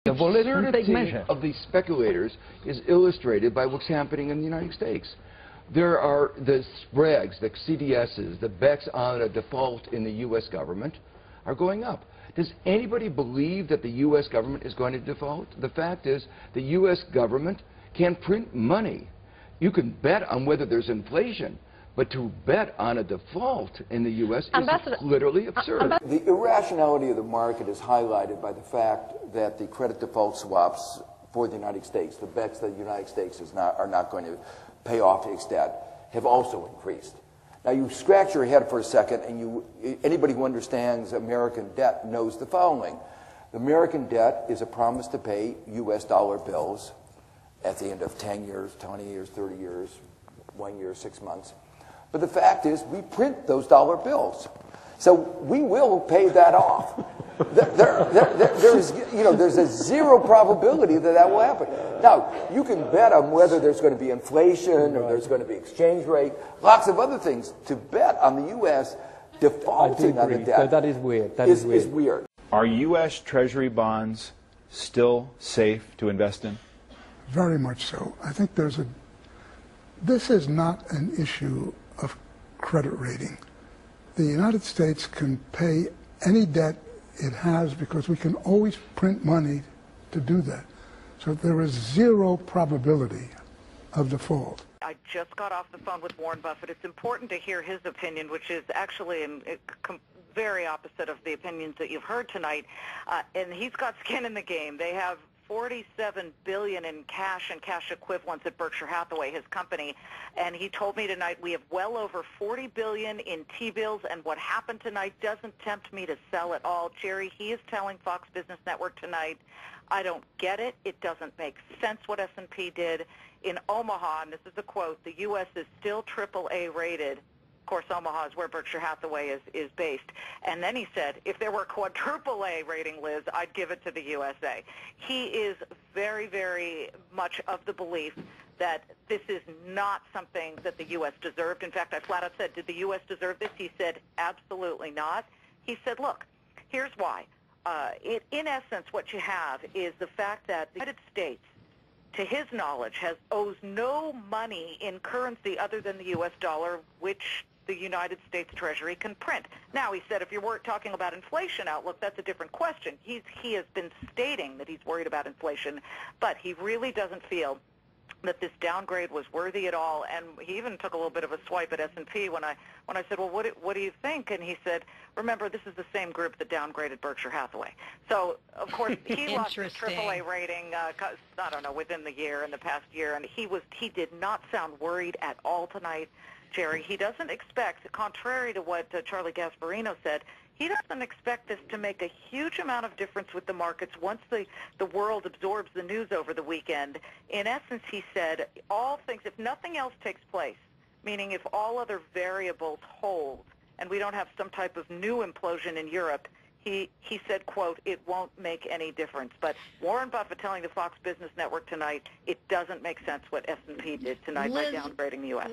The absurdity measure of these speculators is illustrated by what's happening in the United States. There are the spreads, the CDSs, the bets on a default in the U.S. government are going up. Does anybody believe that the U.S. government is going to default? The fact is the U.S. government can print money. You can bet on whether there's inflation, but to bet on a default in the U.S. is literally absurd. The irrationality of the market is highlighted by the fact that the credit default swaps for the United States, the bets that the United States are not going to pay off its debt, have also increased. Now you scratch your head for a second, and anybody who understands American debt knows the following. The American debt is a promise to pay U.S. dollar bills at the end of 10 years, 20 years, 30 years, 1 year, 6 months. But the fact is, we print those dollar bills. So we will pay that off. There's a zero probability that that will happen. Now, you can bet on whether there's going to be inflation or there's going to be exchange rate, lots of other things. To bet on the U.S. defaulting on the debt so that is weird. is weird. Are U.S. Treasury bonds still safe to invest in? Very much so. I think this is not an issue of credit rating. The United States can pay any debt it has because we can always print money to do that. So there is zero probability of default. I just got off the phone with Warren Buffett. It's important to hear his opinion, which is actually very opposite of the opinions that you've heard tonight. And he's got skin in the game. They have $47 billion in cash and cash equivalents at Berkshire Hathaway, his company, and he told me tonight we have well over $40 billion in T-bills, and what happened tonight doesn't tempt me to sell at all. Jerry, he is telling Fox Business Network tonight, I don't get it. It doesn't make sense what S&P did. In Omaha, and this is a quote, the U.S. is still AAA rated. Of course, Omaha is where Berkshire Hathaway is based. And then he said, if there were a quadruple A rating, Liz, I'd give it to the USA. He is very, very much of the belief that this is not something that the U.S. deserved. In fact, I flat out said, did the U.S. deserve this? He said, absolutely not. He said, look, here's why. In essence, what you have is the fact that the United States, to his knowledge, owes no money in currency other than the U.S. dollar, which the United States Treasury can print. Now, he said if you're talking about inflation outlook, that's a different question. He has been stating that he's worried about inflation, but he really doesn't feel that this downgrade was worthy at all. And he even took a little bit of a swipe at S&P when I said, well, what do you think? And he said, remember, this is the same group that downgraded Berkshire Hathaway. So, of course, he lost his AAA rating, I don't know, within the year, in the past year, and he did not sound worried at all tonight, Jerry. He doesn't expect, contrary to what Charlie Gasparino said, he doesn't expect this to make a huge amount of difference with the markets once the world absorbs the news over the weekend. In essence, he said, all things, if nothing else takes place, meaning if all other variables hold and we don't have some type of new implosion in Europe, he said, quote, it won't make any difference. But Warren Buffett telling the Fox Business Network tonight, it doesn't make sense what S&P did tonight by downgrading the U.S.